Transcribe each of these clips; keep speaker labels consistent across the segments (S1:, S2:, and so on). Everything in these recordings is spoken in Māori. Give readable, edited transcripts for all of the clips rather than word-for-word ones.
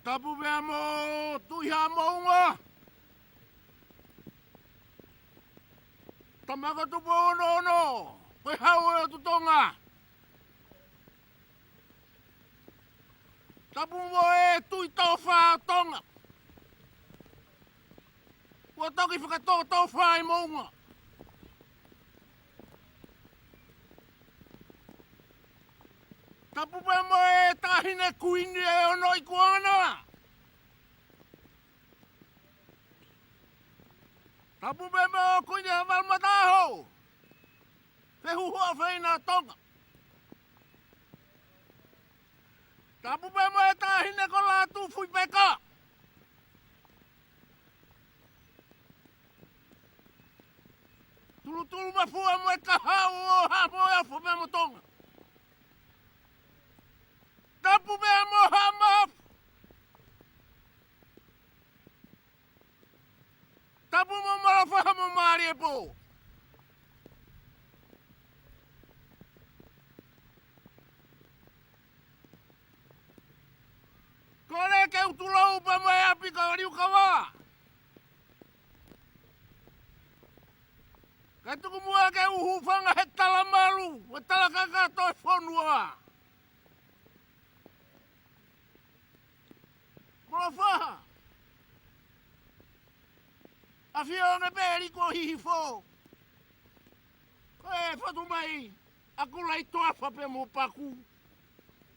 S1: Tapu mea mo tuiha maunga. Tamaka tupo ono. Koe hau e tutonga. Tapu mo e tui tau wha tonga. Ua toki whakatoa tau wha i maunga. Tapu mea mo e tahine kuini e ono i kuana. Tapu mea mo kuini e walmataho. Te huhua whaina tonga. Tapu mea mo e tahine ko la tu fui peka. Tulu mafua mo e kahau o hamo e afu mea mo tonga. Tapu mea mo hamaf. Tapu mo marafaha mo maari e po. Kore ke utulau pa mo e api ka wariu kawa. Kai tuku mua ke uhufanga he tala malu. Wa tala kaka toi whanua. Marafaha. Awhia o ne pēri ko hihi fō. Koe whatu mai. Aku lai toa whape mo paku.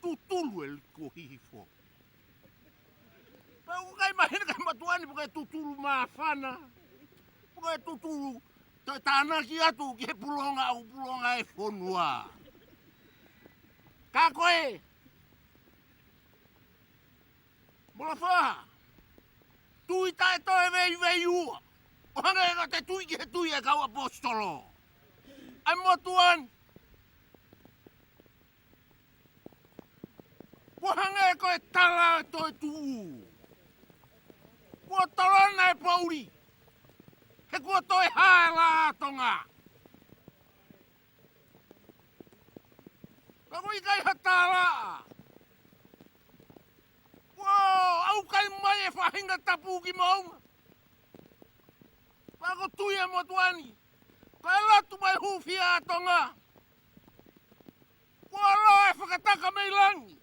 S1: Tutulu e ko hihi fō. Pau kai mahina kai matuani pukai tutulu maa whana. Pukai tutulu. Tāna ki atu ki he pulonga au pulonga e whonua. Ka koe. Mola whaha. Tui tae toe vei ua. O hanga e ka te tui ki he tui e kau apostolo. Ai motuan. Ko hanga e koe tala e toi tuu. Ko talana e pauri. He kua toi hae la tonga. Ka kui kai hatala. Au kai mai e whahinga tapu ki maunga. Pako tuia motuani. Kai latu mai hufia tonga. Kua loa e whakataka mei langi.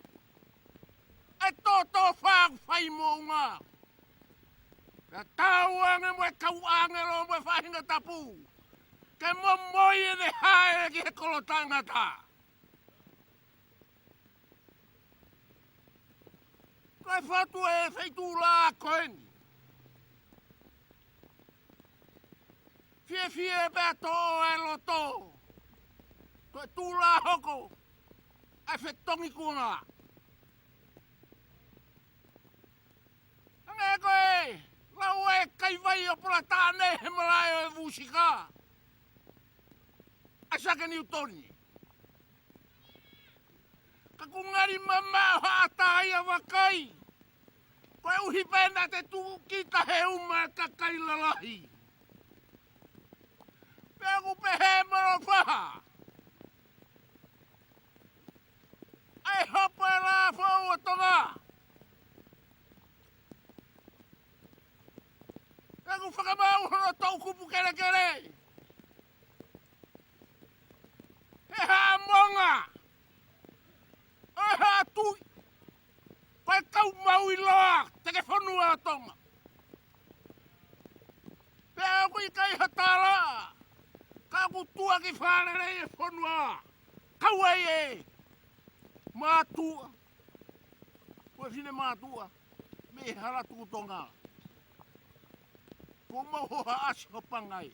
S1: E tō whaak whai maunga. Ka tau ange mo e kau ange lo mo e whahinga tapu. Ke mo moi e ne hae ki he kolo tangata. Kai whatu e whaitu la koeni. Fie pēr tō e loto. Koe tū la hoko. Ai whetongi kunga. Ange koe. Lau e kai vai o pula tāne he malai o e wusika. Ai saka ni utoni. Ka kungari mama o haatai a wakai. Koe uhi pēna te tū kita he uma ka kai lalahi. Pea ku pehe maro whaha. Ai hopa e la whau o tonga. Aku whakamau hono tau kupu kere kere. He haa monga. Ai haa tui. Pai kau mau i loa. Teke whanua a tonga. Pea aku i kai hatala. Ka ku tua ki whanere e whanua. Kau ei e. Mātua. Koe whine mātua. Me haratu tonga. Ko mauhoha asi ho pangai.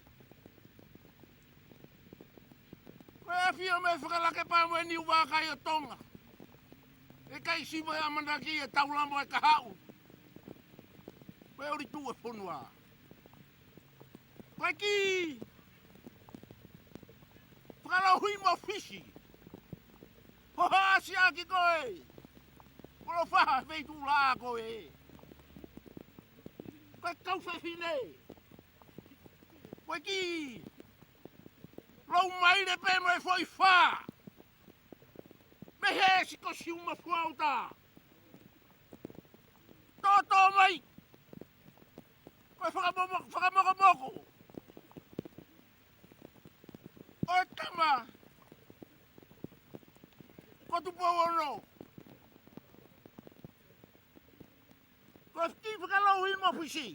S1: Koe a whia me whakalake pāmu e niu wākai o tonga. E kai siwa e amanaki e taulamo e kahau. Koe ori tū e whonua. Koe ki. Whakalau hui mo fisi. Hoha asi aki koe. Kolo whaha veitu la koe. Koe kau whewhinei. Koe ki. Lau maire pe mo e foi wha. Me he si ko siuma fuauta. Tō toto mai. Koe whakamoko. O tama. Ko tu pono. Ko ti whakalau i mawhisi.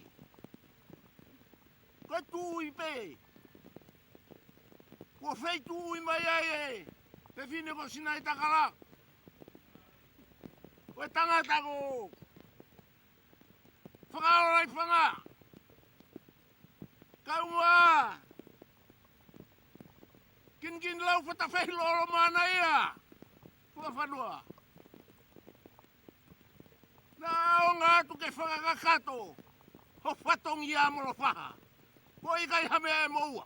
S1: Ko tu i pe. Ko whei tu i mai ai e. Te whine ko sinai takala. Ko tangata ko. Whakaorai whanga. Kaua. Kin lau whatawhei loro mana ia. Kua whanua. Nā o ngā tu ke whakakakato. Ho whatongi a molo whaha. Ko i kai hame e moua.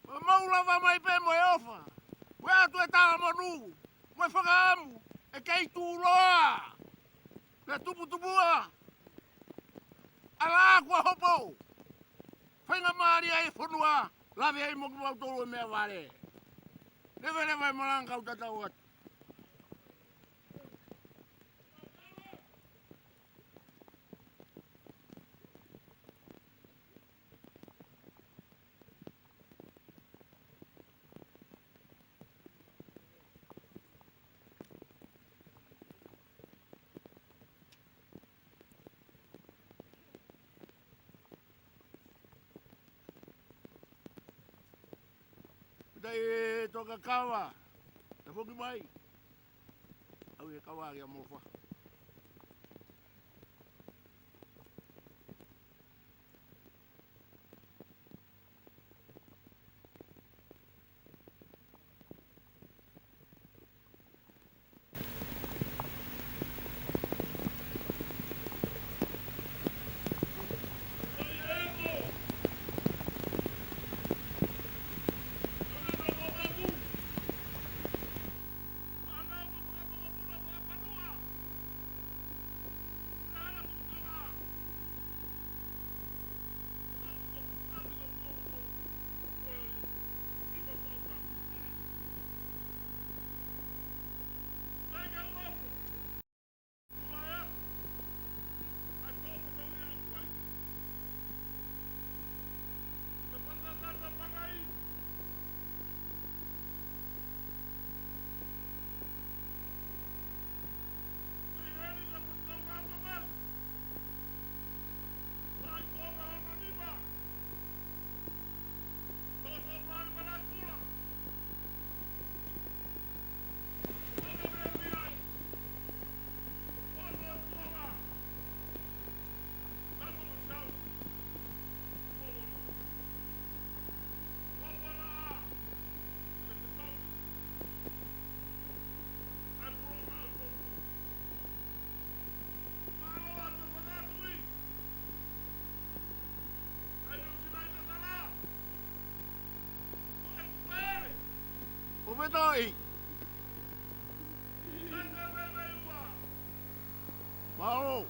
S1: Maula wa mai pe mo e ofa. Koe atu e tāra monu. Mo e whakaamu. E kei tūroa. Nā tuputupua. Ala kua hopo. Whainga maari ai whanua. Lawe ai moku wau tolo e mea ware. Rewe maranga au tatau atu. Dai toka kawa. Te whoki mai. Au e kawa kia mōwha. Oi. Mau.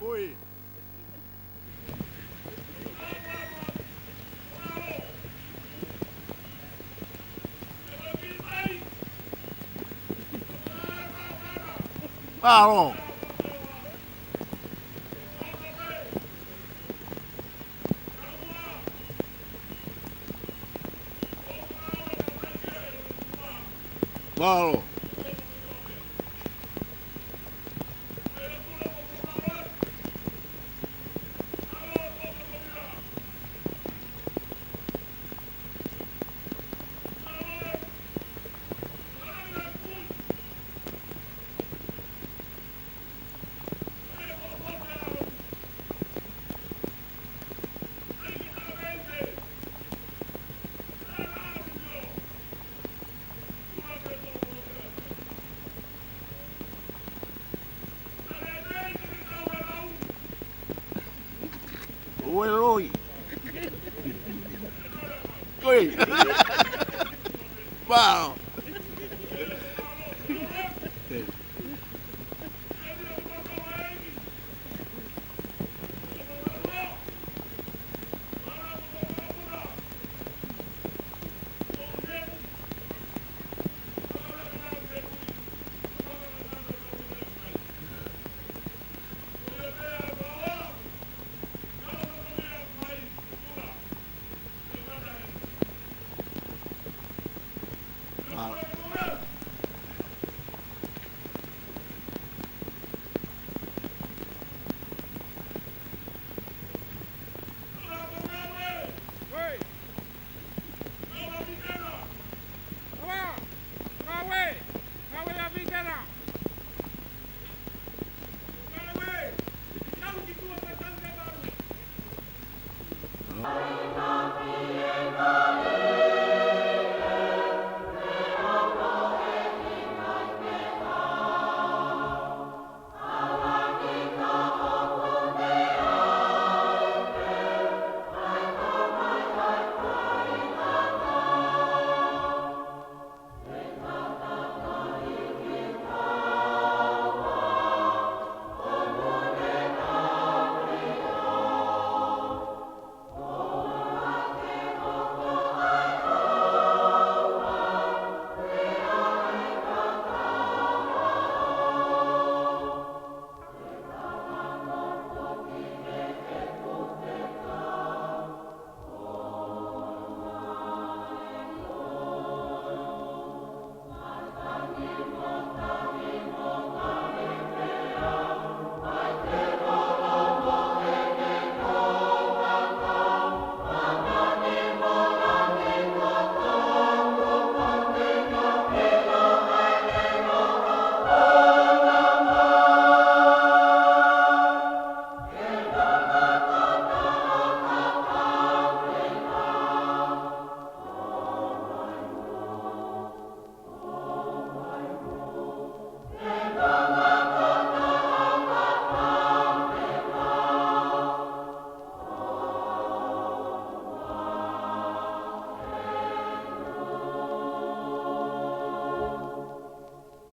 S1: Oi. Mau. Wow. Oi, oi. Oi. Wow.